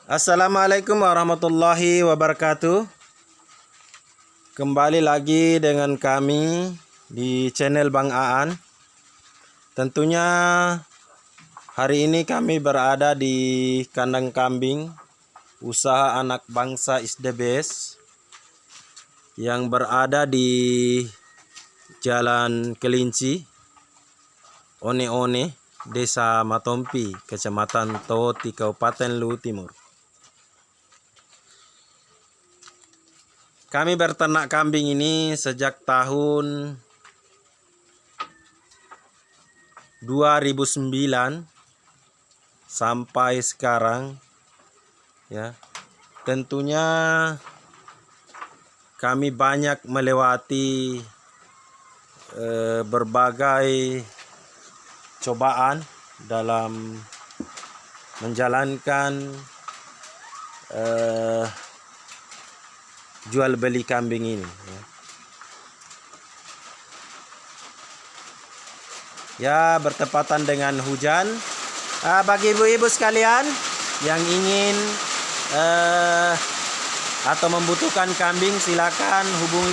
Assalamualaikum warahmatullahi wabarakatuh. Kembali lagi dengan kami di channel Bang Aan. Tentunya hari ini kami berada di kandang kambing usaha anak bangsa is the best yang berada di Jalan Kelinci, One-One, Desa Matompi, Kecamatan Toti, Kabupaten Luwu Timur. Kami berternak kambing ini sejak tahun 2009 sampai sekarang, ya. Tentunya kami banyak melewati berbagai cobaan dalam menjalankan jual beli kambing ini, ya. Bertepatan dengan hujan, bagi ibu-ibu sekalian yang ingin atau membutuhkan kambing, silakan hubungi